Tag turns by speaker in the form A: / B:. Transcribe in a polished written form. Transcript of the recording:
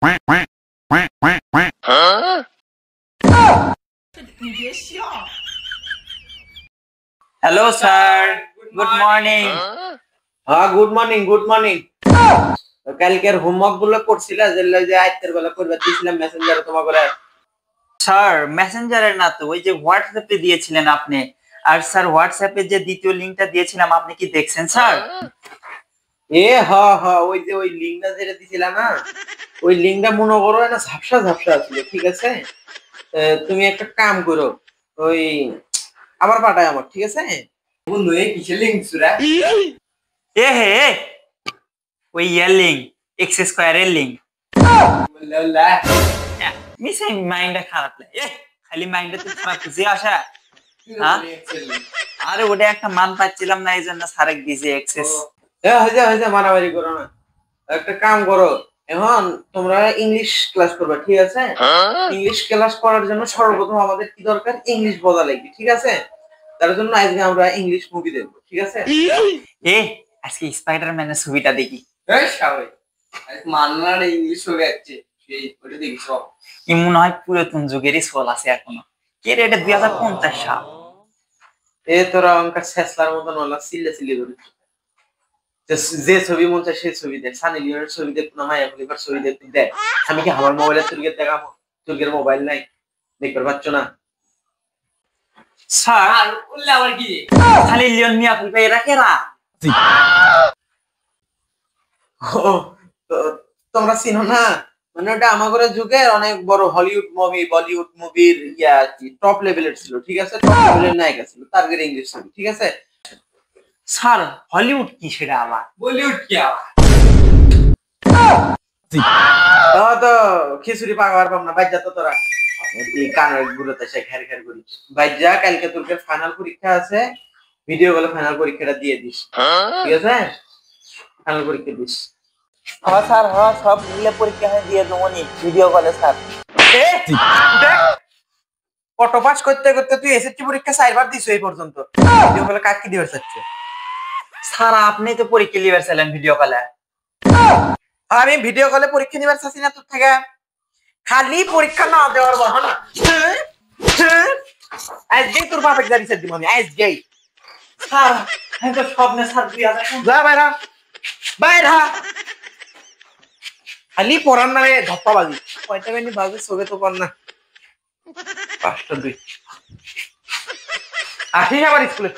A: Hello sir, good morning.
B: हाँ good morning good morning. কালকের homework গুলো করছিলা যে আইতের বেলা করবে দিছিলাম মেসেঞ্জারে তোমাকে।
A: স্যার মেসেঞ্জারে না তো, ওই যে হোয়াটসঅ্যাপে দিয়েছিলেন আপনি। আর স্যার হোয়াটসঅ্যাপে যে দ্বিতীয় লিংকটা দিয়েছিলাম আপনি কি দেখছেন স্যার?
B: ওই যে ওই লিংকটা যেটা দিছিলা না, ওই লিংকটা মনে করো না ঝাপসা ঝাপসা ছিল, ঠিক আছে? তুমি একটা কাম করো, ওই আবার পাঠায় আমার, ঠিক আছে? বন্ধু এই কিসের লিংক সুরা?
A: এ হে, ওই ইয়ার লিংক, এক্স স্কয়ারের লিংক।
B: বললা
A: মিসে মাইন্ডটা খারাপ লাগে, খালি মাইন্ডটা তো খারাপ যে আসা। হ্যাঁ, আরে ওটা একটা মান পাচ্ছিলাম না, এই জন্য সারেক দিয়েছে এক্সেস।
B: হয়েছে মারামারি করো না। একটা কাম করো, এখন তোমরা ইংলিশ ক্লাস করবে, ঠিক আছে? ইংলিশ ক্লাস করার জন্য সর্বপ্রথম আমাদের কি দরকার? ইংলিশ বোঝা লাগবে, ঠিক আছে? তার জন্য আজকে আমরা ইংলিশ মুভি দেখবো, ঠিক আছে?
A: আজকে স্পাইডারম্যানের ছবিটা দেখি।
B: মান্নার ইংলিশ ছবি আছে, সেই ওটা দেখিস।
A: কি মনে হয় পুরাতন যুগেরই সোল আছে এখনো। কে রে, এটা 2050 সাল।
B: তোরা অঙ্কা শেষলার মতন ওলা চিল্লি করিস। যে ছবি মন চায় সেই ছবি দেখ, সানি লিওনের ছবি দেখ না, মায়া খলিফার ছবি দেখ, তুই দেখ। আমি কি আমার মোবাইলে তুর্গের দেখাবো? তুর্গের মোবাইল নাই, দেখতে পাচ্ছ না?
A: স্যার বললে আবার কি, সানি লিওন, মিয়া খলিফা এরা কেরা?
B: তোমরা চিনো না? মানে ওটা আমাদের যুগের অনেক বড় হলিউড মুভি, বলিউড মুভির টপ লেভেলের ছিল, ঠিক আছে? টপ লেভেলের নায়িকা ছিল, তারপরে ইংলিশ ছবি, ঠিক আছে?
A: স্যার হলিউড কি সেটা আবার?
B: বলিউড কি আবার? তো খিচুড়ি পাকাবার পাম না, বাইজা তো তোরা কানের গুলোতে সে ঘের ঘের করিস। বাইজা, কালকে তোর ফাইনাল পরীক্ষা আছে, ভিডিও কলে ফাইনাল পরীক্ষাটা দিয়ে দিস, ঠিক আছে? ফাইনাল পরীক্ষা দিস।
A: হ্যাঁ স্যার, হ্যাঁ সব মিলে পরীক্ষা দিয়ে দেবো নি ভিডিও কলে স্যার।
B: অটো পাস করতে করতে তুই এসএসসি পরীক্ষা 4বার দিছ এই পর্যন্ত, ভিডিও কলে কাজ কি দিবার চাচ্ছে?
A: স্যার আপনি তো পরীক্ষা লিবার চাইলেন ভিডিও কলে।
B: আমি ভিডিও কলে পরীক্ষা নিবার চাচ্ছি না তোর থেকে, খালি পরীক্ষা না দেওয়ার বাহানা। আজকে তোর বাপের গাড়ি চাই দিব আমি, আজকেই।
A: স্যার আমি তো স্বপ্নে স্যার 2000
B: যা বাইরা বাইরা, খালি পড়ার নামে ধপ্পা বাজি। কয়টা বেনি বাজে চোখে তো পার না। 5টা 2 আসিস আবার স্কুলে।